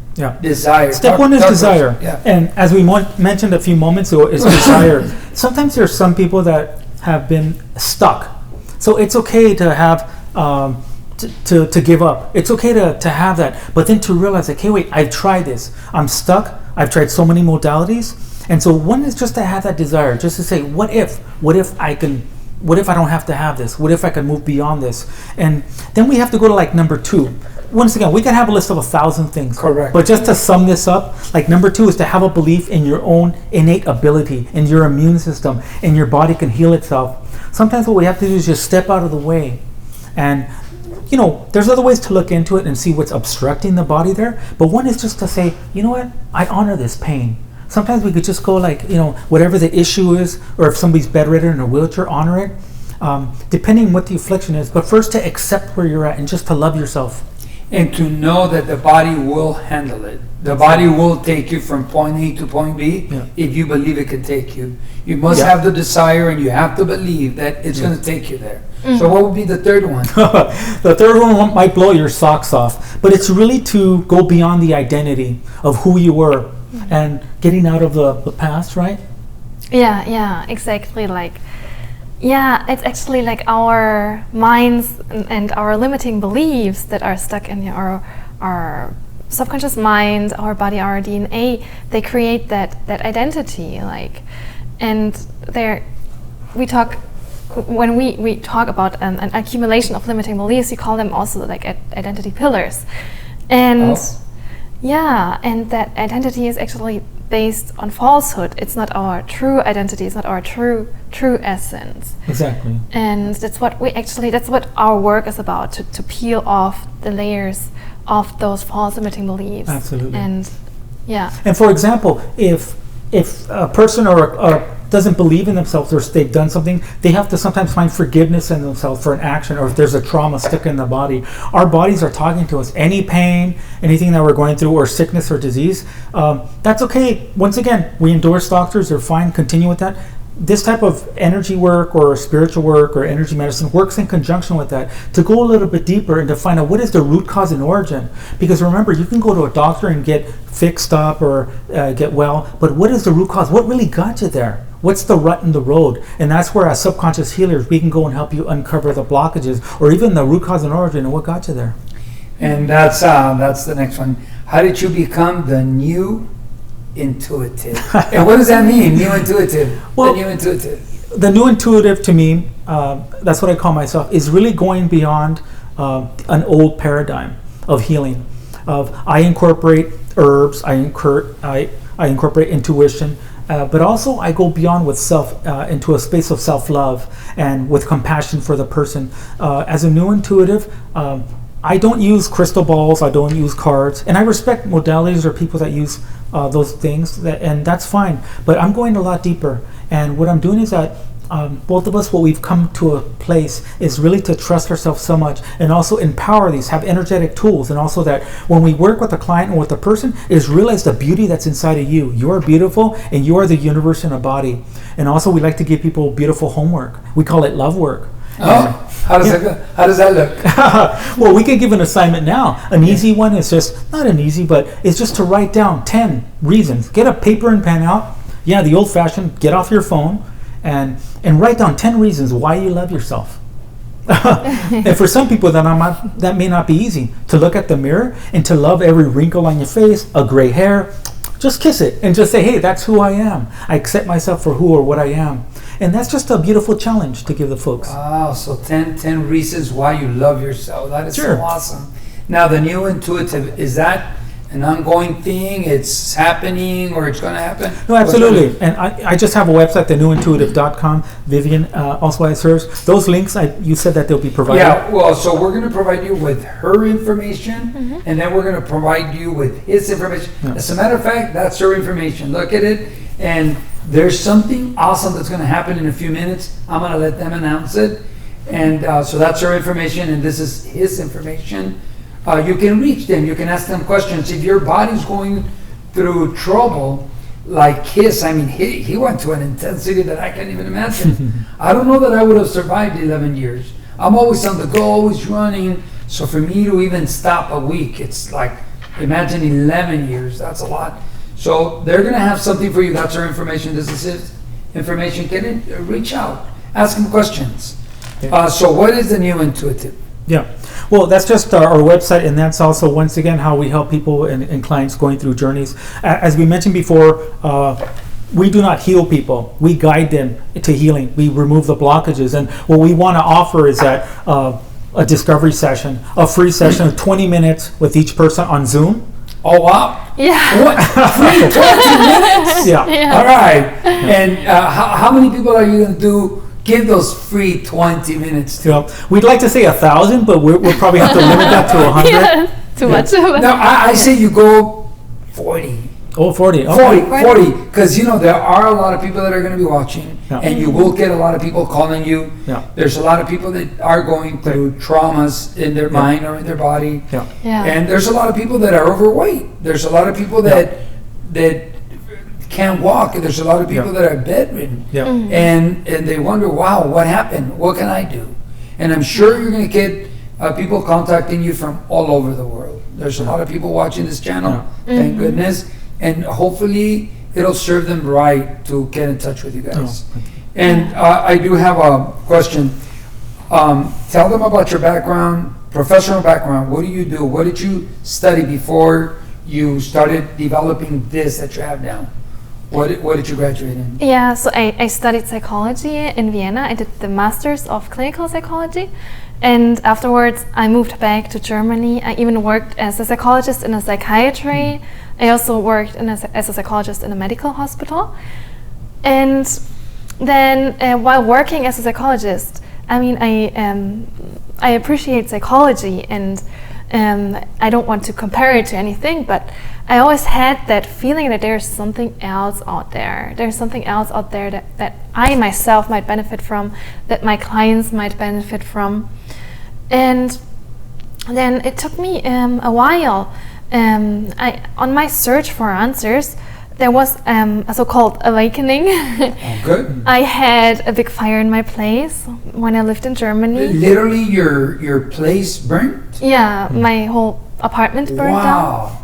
[SPEAKER 1] desire.
[SPEAKER 3] Step 1 is desire.
[SPEAKER 1] Yeah.
[SPEAKER 3] And as we mentioned a few moments ago, is desire. Sometimes there's some people that have been stuck. So it's okay to have to give up. It's okay to have that, but then to realize, like, hey, wait, I've tried this. I'm stuck. I've tried so many modalities. And so one is just to have that desire, just to say, what if I don't have to have this? What if I can move beyond this? And then we have to go to, like, number 2. Once again, we can have a list of 1,000 things.
[SPEAKER 1] Correct.
[SPEAKER 3] But just to sum this up, like, number 2 is to have a belief in your own innate ability, in your immune system, and your body can heal itself. Sometimes what we have to do is just step out of the way. And there's other ways to look into it and see what's obstructing the body there. But one is just to say, you know what? I honor this pain. Sometimes we could just go, like, whatever the issue is, or if somebody's bedridden in a wheelchair, honor it, depending what the affliction is. But first, to accept where you're at and just to love yourself.
[SPEAKER 1] And to know that the body will handle it. The body will take you from point A to point B if you believe it can take you. You must have the desire, and you have to believe that it's going to take you there. So what would be the third one?
[SPEAKER 3] The third one might blow your socks off, but it's really to go beyond the identity of who you were and getting out of the past, right?
[SPEAKER 2] Yeah, exactly. It's actually like our minds and our limiting beliefs that are stuck in our subconscious mind, our body, our DNA. They create that identity, and when we talk about an accumulation of limiting beliefs, we call them also like identity pillars, and and that identity is actually based on falsehood. It's not our true identity. It's not our true essence.
[SPEAKER 3] Exactly.
[SPEAKER 2] And that's what our work is about, to peel off the layers of those false limiting beliefs.
[SPEAKER 3] Absolutely.
[SPEAKER 2] And
[SPEAKER 3] And for example, if a person or doesn't believe in themselves, or they've done something, they have to sometimes find forgiveness in themselves for an action, or if there's a trauma stuck in the body. Our bodies are talking to us. Any pain, anything that we're going through, or sickness or disease, that's okay. Once again, we endorse doctors. They're fine. Continue with that. This type of energy work or spiritual work or energy medicine works in conjunction with that to go a little bit deeper and to find out what is the root cause and origin. Because remember, you can go to a doctor and get fixed up or get well, but what is the root cause? What really got you there? What's the rut in the road? And that's where, as subconscious healers, we can go and help you uncover the blockages or even the root cause and origin and what got you there.
[SPEAKER 1] And that's the next one. How did you become the new intuitive? And what does that mean, new intuitive?
[SPEAKER 3] Well,
[SPEAKER 1] the new intuitive.
[SPEAKER 3] The new intuitive, to me, that's what I call myself, is really going beyond an old paradigm. of healing. I incorporate herbs, I incorporate intuition, but also I go beyond with into a space of self-love and with compassion for the person. As a new intuitive, I don't use crystal balls, I don't use cards, and I respect modalities or people that use those things, and that's fine. But I'm going a lot deeper, and what I'm doing is that both of us, what we've come to a place is really to trust ourselves so much and also empower these, have energetic tools, and also that when we work with a client and with a person is realize the beauty that's inside of you. You are beautiful and you are the universe in a body. And also we like to give people beautiful homework. We call it love work.
[SPEAKER 1] How does that look?
[SPEAKER 3] Well, we could give an assignment now. An easy one is just, not an easy, but it's just to write down 10 reasons. Get a paper and pen out. Yeah, the old fashioned, get off your phone and write down 10 reasons why you love yourself. And for some people that may not be easy, to look at the mirror and to love every wrinkle on your face, a gray hair. Just kiss it and just say, hey, that's who I am. I accept myself for who or what I am. And that's just a beautiful challenge to give the folks.
[SPEAKER 1] Wow, so 10 reasons why you love yourself. That is so awesome. Now, the new intuitive, is that an ongoing thing? It's happening or it's going to happen?
[SPEAKER 3] No, absolutely. And I just have a website, TheNewIntuitive.com. Vivien also has hers. Those links, you said that they'll be provided.
[SPEAKER 1] Yeah, well, so we're going to provide you with her information, and then we're going to provide you with his information. Yeah. As a matter of fact, that's her information. Look at it, and there's something awesome that's going to happen in a few minutes. I'm going to let them announce it. And so that's her information, and this is his information. You can reach them. You can ask them questions. If your body's going through trouble, like his, I mean, he went to an intensity that I can't even imagine. I don't know that I would have survived 11 years. I'm always on the go, always running. So for me to even stop a week, it's like, imagine 11 years. That's a lot. So they're going to have something for you. That's our information. This is his information. Reach out. Ask him questions. So what is the new intuitive?
[SPEAKER 3] Yeah. Well, that's just our website, and that's also, once again, how we help people and clients going through journeys. As we mentioned before, we do not heal people. We guide them to healing. We remove the blockages. And what we want to offer is that a discovery session, a free session of 20 minutes with each person on Zoom.
[SPEAKER 1] Oh, wow.
[SPEAKER 2] Yeah.
[SPEAKER 1] What? Free 20 minutes?
[SPEAKER 3] Yeah.
[SPEAKER 1] All right. And how many people are you going to give those free 20 minutes to?
[SPEAKER 3] Yeah. We'd like to say 1,000, but we'll probably have to limit that to 100.
[SPEAKER 2] Yeah, too much.
[SPEAKER 1] No, I say you go 40.
[SPEAKER 3] Oh, 40. Okay.
[SPEAKER 1] 40. Because, there are a lot of people that are going to be watching, and you will get a lot of people calling you.
[SPEAKER 3] Yeah.
[SPEAKER 1] There's a lot of people that are going through traumas in their mind or in their body.
[SPEAKER 3] Yeah.
[SPEAKER 1] And there's a lot of people that are overweight. There's a lot of people that can't walk, and there's a lot of people that are bedridden.
[SPEAKER 3] Yeah.
[SPEAKER 1] And they wonder, wow, what happened? What can I do? And I'm sure you're going to get people contacting you from all over the world. There's a lot of people watching this channel, thank goodness. And hopefully it'll serve them right to get in touch with you guys. And I do have a question. Tell them about your background, professional background. What do you do? What did you study before you started developing this that you have now? What did you graduate in?
[SPEAKER 2] Yeah, so I studied psychology in Vienna. I did the Masters of Clinical Psychology. And afterwards, I moved back to Germany. I even worked as a psychologist in a psychiatry. I also worked as a psychologist in a medical hospital. And then while working as a psychologist, I mean, I appreciate psychology, and I don't want to compare it to anything, but I always had that feeling that there's something else out there. There's something else out there that I myself might benefit from, that my clients might benefit from. And then it took me a while. On my search for answers, there was a so-called awakening.
[SPEAKER 1] Oh, good.
[SPEAKER 2] I had a big fire in my place when I lived in Germany.
[SPEAKER 1] Literally, your place burnt?
[SPEAKER 2] Yeah, my whole apartment burned down.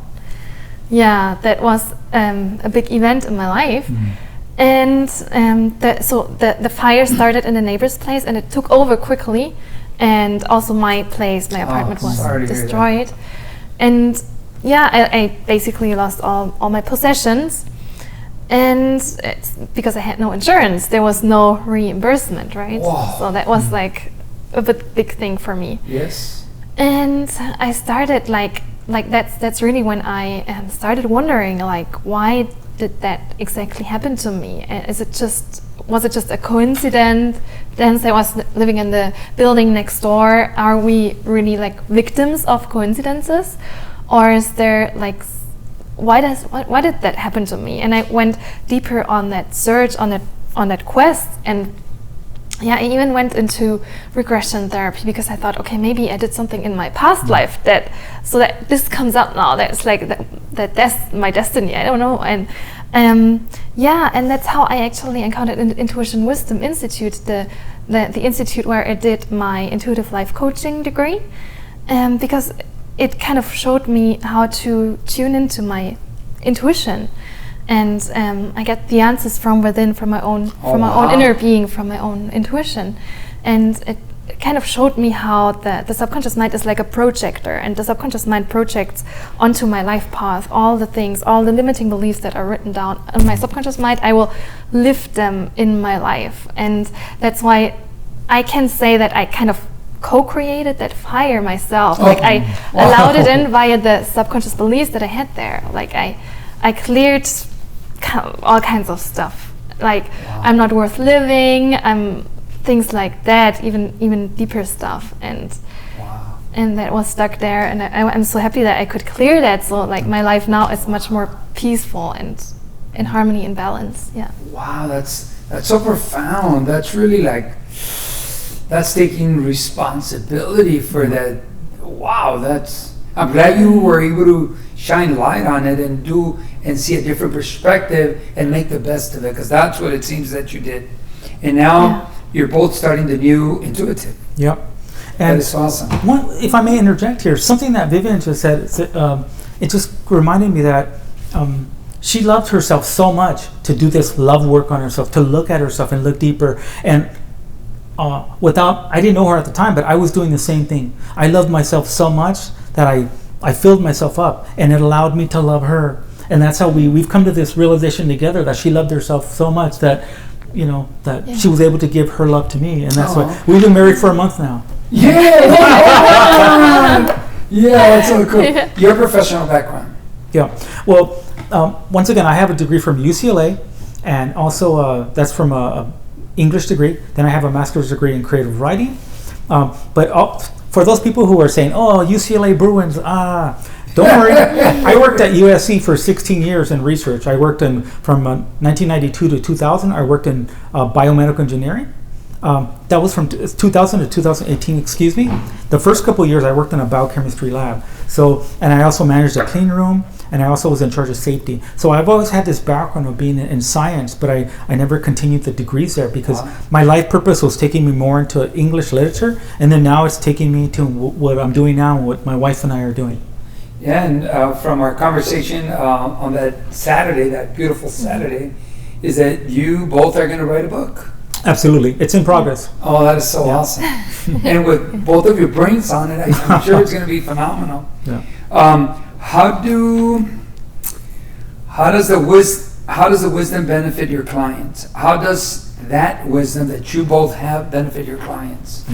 [SPEAKER 2] Yeah, that was a big event in my life. And the fire started in the neighbor's place, and it took over quickly. And also my apartment was destroyed. And yeah, I basically lost all my possessions. And it's because I had no insurance, there was no reimbursement, right?
[SPEAKER 1] Wow.
[SPEAKER 2] So that was like a big thing for me.
[SPEAKER 1] Yes.
[SPEAKER 2] And I started like that's really when I started wondering, like, why did that exactly happen to me? And was it just a coincidence? Then I was living in the building next door. Are we really like victims of coincidences, or is there like why did that happen to me? And I went deeper on that search, on that quest, and yeah, I even went into regression therapy because I thought, okay, maybe I did something in my past life that this comes up now. That's like that's my destiny. I don't know. And and that's how I actually encountered Intuition Wisdom Institute, the institute where I did my intuitive life coaching degree, because it kind of showed me how to tune into my intuition. And I get the answers from within, from my own inner being, from my own intuition. And it kind of showed me how the subconscious mind is like a projector, and the subconscious mind projects onto my life path all the things, all the limiting beliefs that are written down in my subconscious mind. I will lift them in my life. And that's why I can say that I kind of co-created that fire myself. Like I allowed it in via the subconscious beliefs that I had there. Like I cleared all kinds of stuff, like I'm not worth living, things like that, even deeper stuff, and that was stuck there. And I'm so happy that I could clear that. So like my life now is much more peaceful and in harmony and balance. Yeah.
[SPEAKER 1] Wow, that's so profound. That's really like, that's taking responsibility for that. Wow, I'm glad you were able to shine light on it and see a different perspective and make the best of it, because that's what it seems that you did. And now you're both starting the new intuitive.
[SPEAKER 3] Yep.
[SPEAKER 1] And that is awesome.
[SPEAKER 3] If I may interject here, something that Vivien just said, it just reminded me that she loved herself so much to do this love work on herself, to look at herself and look deeper. And I didn't know her at the time, but I was doing the same thing. I loved myself so much that I filled myself up, and it allowed me to love her. And that's how we've come to this realization together, that she loved herself so much that, she was able to give her love to me. And that's why we've been married for a month now.
[SPEAKER 1] Yeah! Yeah, that's so cool. Your professional background.
[SPEAKER 3] Yeah. Well, once again, I have a degree from UCLA, and also that's from a English degree. Then I have a master's degree in creative writing. But for those people who are saying, "Oh, UCLA Bruins," don't worry. I worked at USC for 16 years in research. I worked from 1992 to 2000. I worked in biomedical engineering. That was from 2000 to 2018. Excuse me. The first couple of years, I worked in a biochemistry lab. And I also managed a clean room, and I also was in charge of safety. So I've always had this background of being in science, but I never continued the degrees there because my life purpose was taking me more into English literature, and then now it's taking me to what I'm doing now and what my wife and I are doing.
[SPEAKER 1] Yeah, and from our conversation on that Saturday, that beautiful Saturday, is that you both are going to write a book.
[SPEAKER 3] Absolutely. It's in progress.
[SPEAKER 1] Oh, that is so awesome. And with both of your brains on it, I'm sure it's going to be phenomenal.
[SPEAKER 3] Yeah.
[SPEAKER 1] How does the wisdom benefit your clients? How does that wisdom that you both have benefit your clients?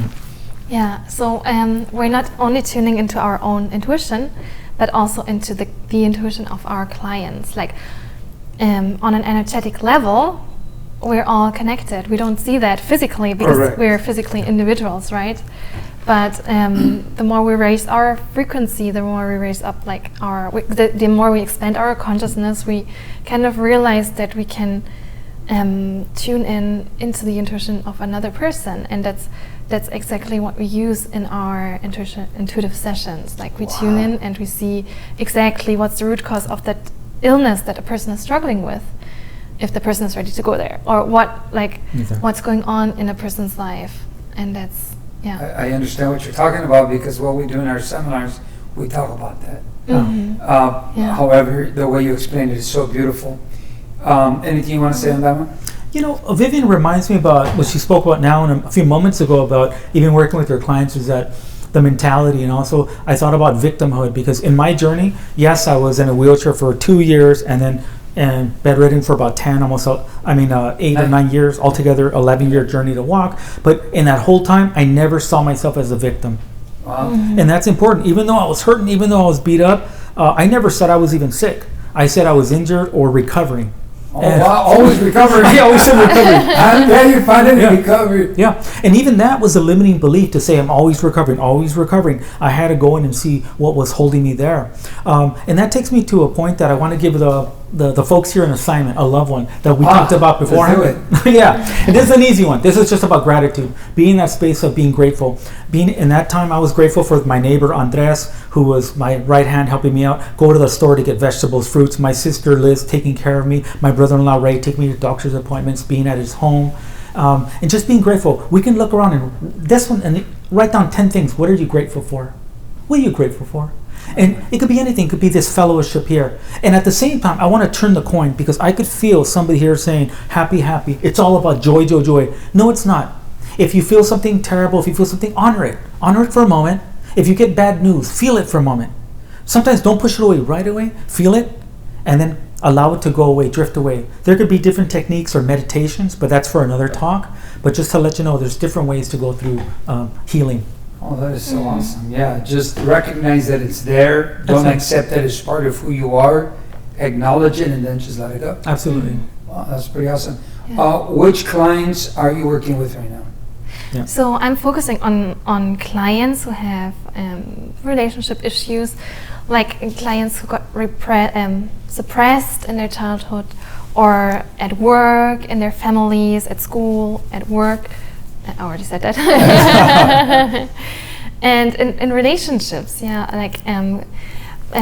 [SPEAKER 2] Yeah, so we're not only tuning into our own intuition, but also into the intuition of our clients. Like on an energetic level, we're all connected. We don't see that physically because we're physically individuals, right? But the more we raise our frequency, the more we raise up the more we expand our consciousness, we kind of realize that we can tune into the intuition of another person, and that's exactly what we use in our intuitive sessions. Like we tune in and we see exactly what's the root cause of that illness that a person is struggling with, if the person is ready to go there, or what's going on in a person's life. And that's
[SPEAKER 1] I understand what you're talking about, because what we do in our seminars, we talk about that. However, the way you explained it is so beautiful. Anything you want to say on that one?
[SPEAKER 3] Vivien reminds me about what she spoke about now and a few moments ago about even working with her clients, is that the mentality. And also I thought about victimhood, because in my journey, yes, I was in a wheelchair for 2 years and then bedridden for about 10, 8 or 9 years, altogether 11-year journey to walk. But in that whole time, I never saw myself as a victim.
[SPEAKER 1] Wow.
[SPEAKER 3] And that's important. Even though I was hurting, even though I was beat up, I never said I was even sick. I said I was injured or recovering.
[SPEAKER 1] Oh, wow. Always recovering.
[SPEAKER 3] Yeah, always said recovering.
[SPEAKER 1] I'm glad you finally recovered.
[SPEAKER 3] Yeah, and even that was a limiting belief to say I'm always recovering, always recovering. I had to go in and see what was holding me there. And that takes me to a point that I want to give the folks here an assignment, a loved one that we talked about before.
[SPEAKER 1] Let's do it.
[SPEAKER 3] Yeah, and this is an easy one. This is just about gratitude, being in that space of being grateful. Being in that time, I was grateful for my neighbor Andres, who was my right hand helping me out, go to the store to get vegetables, fruits, my sister Liz taking care of me, my brother-in-law Ray taking me to doctor's appointments, being at his home, and just being grateful. We can look around and this one and write down 10 things. What are you grateful for? What are you grateful for? And it could be anything. It could be this fellowship here. And at the same time, I want to turn the coin because I could feel somebody here saying, happy, happy. It's all about joy, joy, joy. No, it's not. If you feel something terrible, if you feel something, honor it. Honor it for a moment. If you get bad news, feel it for a moment. Sometimes don't push it away right away. Feel it and then allow it to go away, drift away. There could be different techniques or meditations, but that's for another talk. But just to let you know, there's different ways to go through healing.
[SPEAKER 1] Oh, that is so awesome. Yeah, just recognize that it's there. Don't accept that it's part of who you are. Acknowledge it and then just let it go.
[SPEAKER 3] Absolutely.
[SPEAKER 1] Wow, that's pretty awesome.
[SPEAKER 2] Yeah.
[SPEAKER 1] Which clients are you working with right now?
[SPEAKER 3] Yeah.
[SPEAKER 2] So I'm focusing on clients who have relationship issues, like clients who got suppressed in their childhood, or at work, in their families, at school, at work. I already said that. And in relationships, yeah, like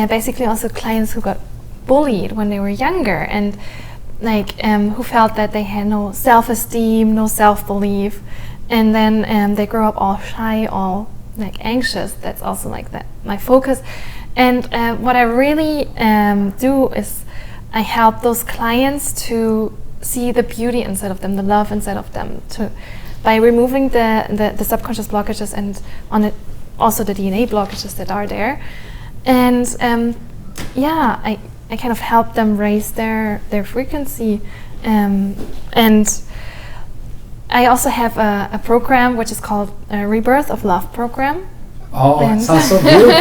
[SPEAKER 2] basically also clients who got bullied when they were younger, and like who felt that they had no self-esteem, no self-belief, and then they grow up all shy, all like anxious. That's also like that my focus. And what I really do is I help those clients to see the beauty inside of them, the love inside of them, by removing the subconscious blockages and on it also the DNA blockages that are there. And I kind of help them raise their frequency. And I also have a program which is called Rebirth of Love program.
[SPEAKER 1] Oh, it sounds so beautiful.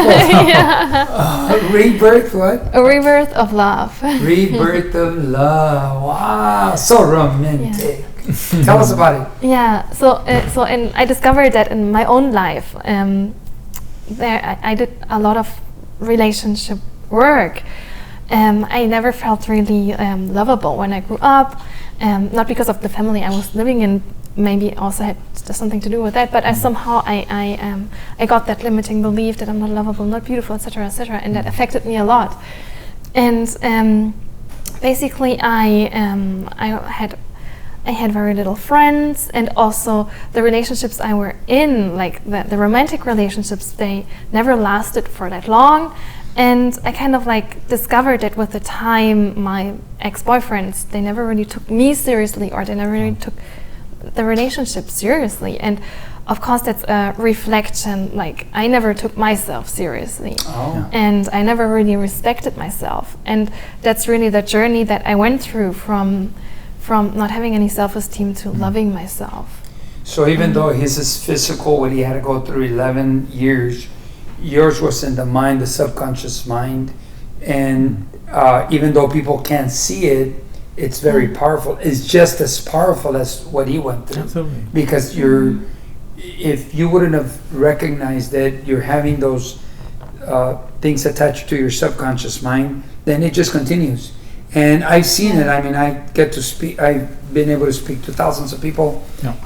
[SPEAKER 2] Yeah.
[SPEAKER 1] Rebirth, what?
[SPEAKER 2] A rebirth of love.
[SPEAKER 1] Rebirth of love. Wow, so romantic. Yeah. Tell us about it.
[SPEAKER 2] Yeah, and I discovered that in my own life, I did a lot of relationship work. I never felt really lovable when I grew up, not because of the family I was living in. Maybe also had something to do with that, but I somehow I got that limiting belief that I'm not lovable, not beautiful, etc., and that affected me a lot. And basically, I had very little friends, and also the relationships I were in, like the romantic relationships, they never lasted for that long. And I kind of like discovered that with the time, my ex-boyfriends, they never really took me seriously, or they never really took the relationship seriously. And of course that's a reflection, like I never took myself seriously. And I never really respected myself, and that's really the journey that I went through from not having any self-esteem to loving myself.
[SPEAKER 1] So even though his is physical, what he had to go through 11 years, yours was in the mind, the subconscious mind, and even though people can't see it, it's very powerful. It's just as powerful as what he went through.
[SPEAKER 3] Absolutely.
[SPEAKER 1] Because if you wouldn't have recognized that you're having those things attached to your subconscious mind, then it just continues. And I've seen it. I mean, I get to speak. I've been able to speak to thousands of people,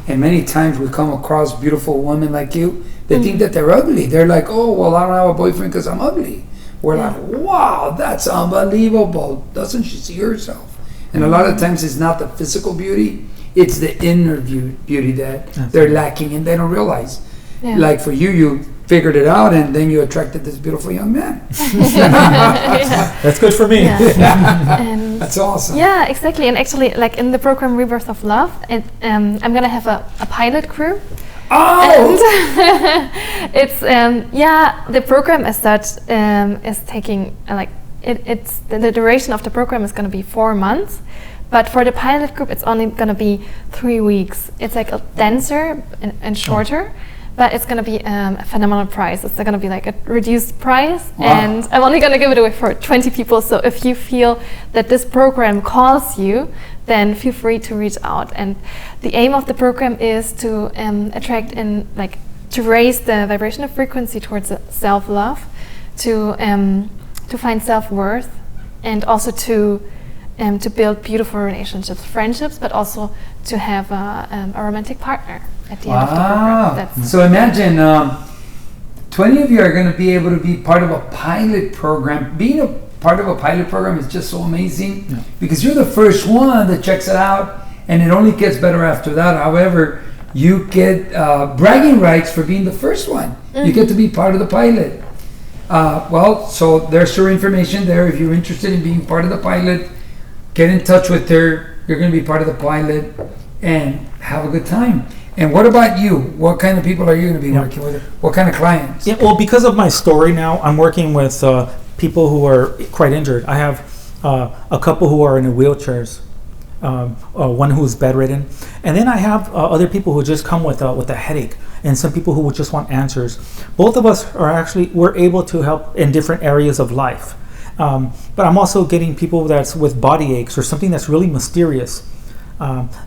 [SPEAKER 1] and many times we come across beautiful women like you. They think that they're ugly. They're like, "Oh, well, I don't have a boyfriend because I'm ugly." We're like, "Wow, that's unbelievable." Doesn't she see herself? And a lot of times it's not the physical beauty, it's the inner beauty that they're lacking and they don't realize. Yeah. Like for you figured it out and then you attracted this beautiful young man.
[SPEAKER 3] That's good for me.
[SPEAKER 2] Yeah.
[SPEAKER 1] That's awesome.
[SPEAKER 2] Yeah, exactly. And actually, like in the program Rebirth of Love, I'm going to have a pilot crew.
[SPEAKER 1] Oh!
[SPEAKER 2] And it's, the program as such is taking it's the duration of the program is going to be 4 months, but for the pilot group it's only going to be 3 weeks. It's like a denser and shorter, but it's going to be a phenomenal price. It's going to be like a reduced price,
[SPEAKER 1] Wow.
[SPEAKER 2] and I'm only going to give it away for 20 people. So if you feel that this program calls you, then feel free to reach out. And the aim of the program is to attract and like to raise the vibrational frequency towards self-love, to find self-worth, and also to build beautiful relationships, friendships, but also to have a romantic partner at the end of the program. That's
[SPEAKER 1] So imagine 20 of you are going to be able to be part of a pilot program. Being a part of a pilot program is just so amazing because you're the first one that checks it out, and it only gets better after that. However, you get bragging rights for being the first one. You get to be part of the pilot. So there's your information there. If you're interested in being part of the pilot, get in touch with her. You're going to be part of the pilot and have a good time. And what about you? What kind of people are you going to be working with? What kind of clients?
[SPEAKER 3] Yeah, well, because of my story now, I'm working with people who are quite injured. I have a couple who are in wheelchairs, one who's bedridden, and then I have other people who just come with a headache, and some people who would just want answers. Both of us we're able to help in different areas of life. But I'm also getting people that's with body aches or something that's really mysterious.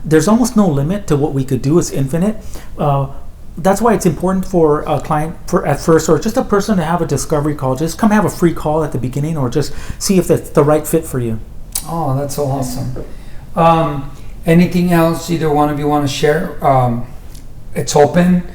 [SPEAKER 3] There's almost no limit to what we could do. It's infinite. That's why it's important for a client at first, or just a person to have a discovery call. Just come have a free call at the beginning, or just see if that's the right fit for you.
[SPEAKER 1] Oh, that's so awesome. Anything else either one of you want to share? It's open.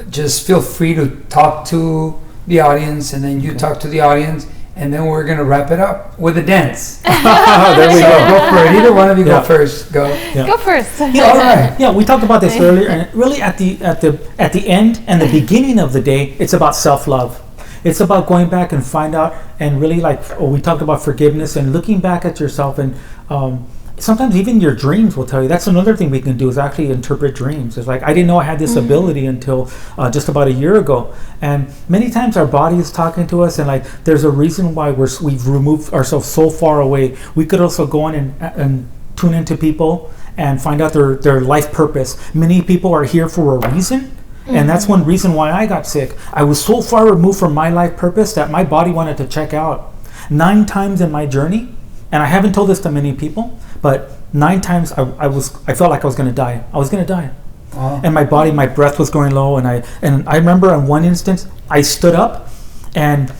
[SPEAKER 1] Just feel free to talk to the audience, and then you talk to the audience. And then we're going to wrap it up with a dance.
[SPEAKER 3] There we go.
[SPEAKER 1] Go for it. Either one of you go first. Go.
[SPEAKER 2] Go first.
[SPEAKER 1] All right.
[SPEAKER 3] Yeah, we talked about this earlier, and really at the end and the beginning of the day, it's about self-love. It's about going back and find out, and really we talked about forgiveness and looking back at yourself, and sometimes even your dreams will tell you. That's another thing we can do, is actually interpret dreams. It's like, I didn't know I had this ability until just about a year ago. And many times our body is talking to us, and like there's a reason why we've removed ourselves so far away. We could also go in and tune into people and find out their life purpose. Many people are here for a reason. And that's one reason why I got sick. I was so far removed from my life purpose that my body wanted to check out. 9 times in my journey, and I haven't told this to many people, but 9 times I felt like I was going to die. I was going to die. And my body, my breath was going low, and I remember in one instance I stood up, and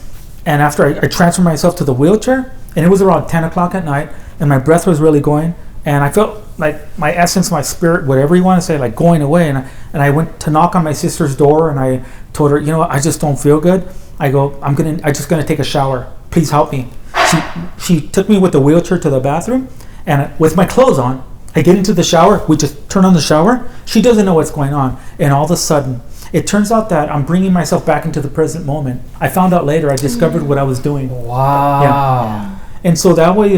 [SPEAKER 3] after I transferred myself to the wheelchair, and it was around 10 o'clock at night, and my breath was really going, and I felt like my essence, my spirit, whatever you want to say, like going away, and I went to knock on my sister's door, and I told her, what, I just don't feel good. I go, I'm just gonna take a shower. Please help me. She took me with the wheelchair to the bathroom, and with my clothes on, I get into the shower. We just turn on the shower. She doesn't know what's going on, and all of a sudden, it turns out that I'm bringing myself back into the present moment. I found out later. I discovered what I was doing.
[SPEAKER 1] Wow.
[SPEAKER 3] Yeah. And so that way,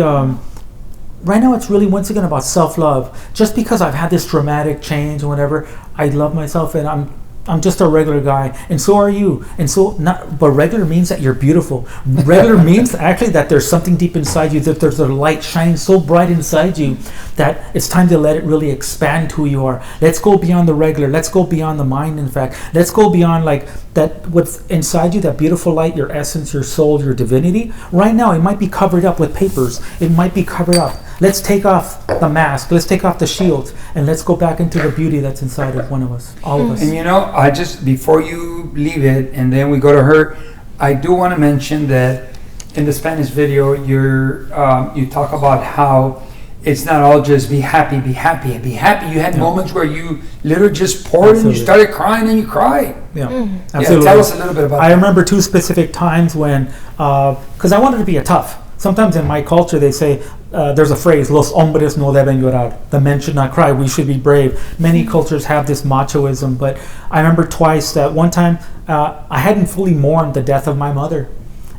[SPEAKER 3] right now it's really once again about self-love. Just because I've had this dramatic change or whatever, I love myself, and I'm just a regular guy, and so are you. And so, but regular means that you're beautiful. Regular means actually that there's something deep inside you, that there's a light shining so bright inside you that it's time to let it really expand who you are. Let's go beyond the regular. Let's go beyond the mind, in fact. Let's go beyond like that, what's inside you, that beautiful light, your essence, your soul, your divinity. Right now, it might be covered up with papers. It might be covered up. Let's take off the mask. Let's take off the shields, and let's go back into the beauty that's inside of one of us, all of us.
[SPEAKER 1] And I just, before you leave it, and then we go to her, I do want to mention that in the Spanish video, you talk about how it's not all just be happy, be happy, and be happy. You had moments where you literally just poured and you started crying and you cried.
[SPEAKER 3] Yeah,
[SPEAKER 1] Yeah,
[SPEAKER 3] absolutely.
[SPEAKER 1] tell us a little bit about that.
[SPEAKER 3] I remember 2 specific times when, because I wanted to be a tough. Sometimes in my culture they say, there's a phrase, los hombres no deben llorar. The men should not cry, we should be brave. Many cultures have this machoism, but I remember twice that one time I hadn't fully mourned the death of my mother.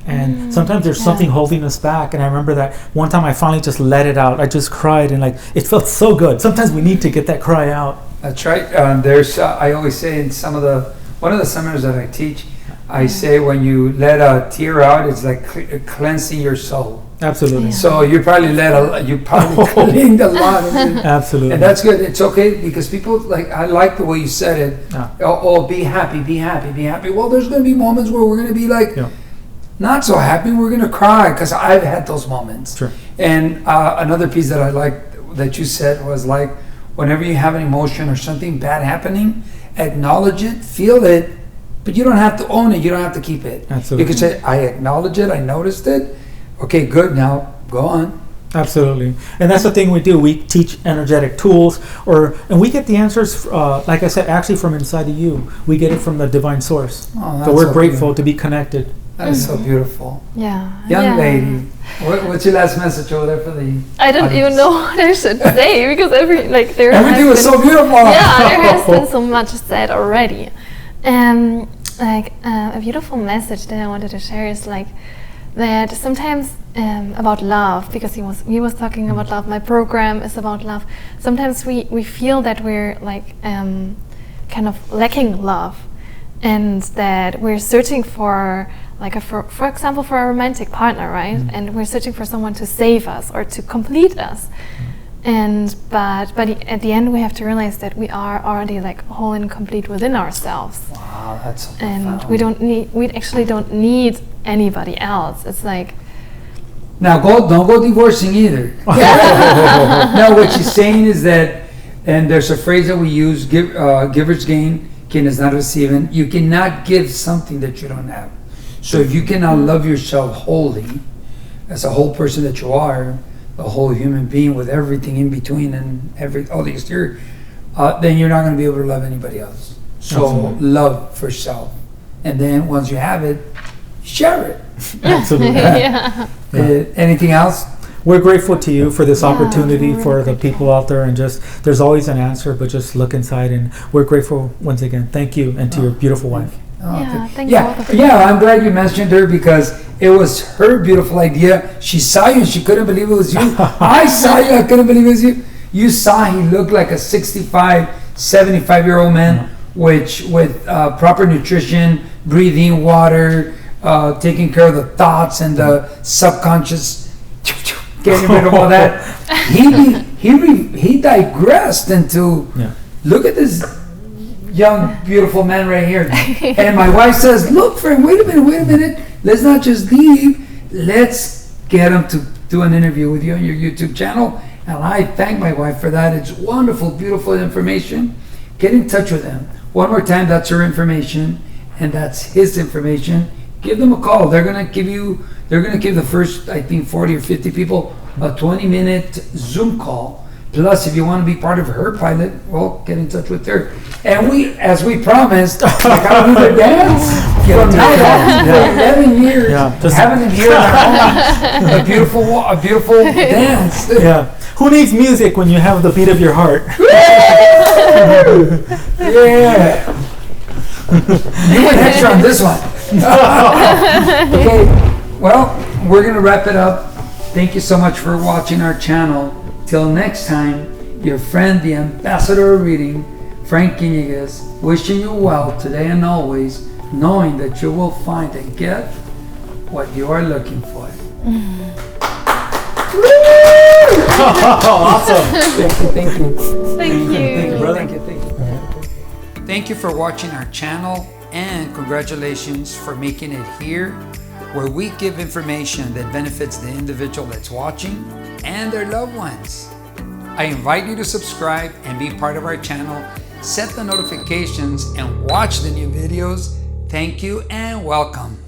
[SPEAKER 3] And sometimes there's something holding us back. And I remember that one time I finally just let it out. I just cried, and like it felt so good. Sometimes we need to get that cry out.
[SPEAKER 1] That's right. There's I always say in one of the seminars that I teach, I say when you let a tear out, it's like cleansing your soul.
[SPEAKER 3] Absolutely.
[SPEAKER 2] Yeah.
[SPEAKER 1] So you probably cleaned a lot of it.
[SPEAKER 3] Absolutely.
[SPEAKER 1] And that's good. It's okay because people I like the way you said it.
[SPEAKER 3] Yeah.
[SPEAKER 1] Oh, be happy, be happy, be happy. Well, there's going to be moments where we're going to be like not so happy. We're going to cry because I've had those moments.
[SPEAKER 3] Sure.
[SPEAKER 1] And another piece that I liked that you said was like, whenever you have an emotion or something bad happening, acknowledge it, feel it, but you don't have to own it. You don't have to keep it.
[SPEAKER 3] Absolutely.
[SPEAKER 1] You can say, I acknowledge it, I noticed it. Okay, good, now go on.
[SPEAKER 3] Absolutely. And that's the thing we do. We teach energetic tools, and we get the answers, like I said, actually from inside of you. We get it from the divine source.
[SPEAKER 1] Oh,
[SPEAKER 3] So we're
[SPEAKER 1] so
[SPEAKER 3] grateful to be connected.
[SPEAKER 1] That is so beautiful.
[SPEAKER 2] Yeah.
[SPEAKER 1] Young lady, what's your last message over there for the
[SPEAKER 2] I don't even know what I should say because everything
[SPEAKER 1] was so beautiful.
[SPEAKER 2] Yeah, there has been so much said already. A beautiful message that I wanted to share is like that sometimes about love, because he was talking about love. My program is about love. Sometimes we feel that we're like kind of lacking love, and that we're searching for for example for a romantic partner, right? And we're searching for someone to save us or to complete us. But at the end we have to realize that we are already like whole and complete within ourselves.
[SPEAKER 1] Wow, that's so
[SPEAKER 2] And
[SPEAKER 1] profound.
[SPEAKER 2] we actually don't need anybody else. It's like,
[SPEAKER 1] Now don't go divorcing either. No, what she's saying is that, and there's a phrase that we use, giver's gain, gain is not receiving. You cannot give something that you don't have. So if you cannot love yourself wholly, as a whole person that you are, a whole human being with everything in between and all the exterior, then you're not going to be able to love anybody else. So love for self. And then once you have it, share it.
[SPEAKER 3] Absolutely.
[SPEAKER 2] yeah.
[SPEAKER 1] Anything else?
[SPEAKER 3] We're grateful to you for this opportunity for the people out there, and just there's always an answer, but just look inside, and we're grateful once again. Thank you, and to your beautiful wife.
[SPEAKER 2] Thank you.
[SPEAKER 1] I'm glad you mentioned her because it was her beautiful idea. She saw you and she couldn't believe it was you. I saw you, I couldn't believe it was you. You saw he looked like a 65, 75-year-old man with proper nutrition, breathing water, taking care of the thoughts and the subconscious, getting rid of all that. He digressed into, look at this young, beautiful man right here. And my wife says, look for him, wait a minute. Let's not just leave. Let's get him to do an interview with you on your YouTube channel. And I thank my wife for that. It's wonderful, beautiful information. Get in touch with him. One more time, that's her information, and that's his information. Give them a call. They're gonna give the first, I think, 40 or 50 people a 20-minute Zoom call. Plus, if you want to be part of her pilot, well, get in touch with her. And as we promised, like how we would dance from now on for 11 years, having him here in our home, a beautiful dance.
[SPEAKER 3] Yeah. Who needs music when you have the beat of your heart?
[SPEAKER 1] Yeah. You went extra on this one. Okay. Well, we're gonna wrap it up. Thank you so much for watching our channel. Till next time, your friend, the ambassador of reading, Frank Iniguez, wishing you well today and always, knowing that you will find and get what you are looking for.
[SPEAKER 3] Awesome.
[SPEAKER 1] Thank you.
[SPEAKER 2] Thank you,
[SPEAKER 3] brother.
[SPEAKER 1] Thank you. Thank you for watching our channel, and congratulations for making it here, where we give information that benefits the individual that's watching and their loved ones. I invite you to subscribe and be part of our channel, set the notifications, and watch the new videos. Thank you and welcome.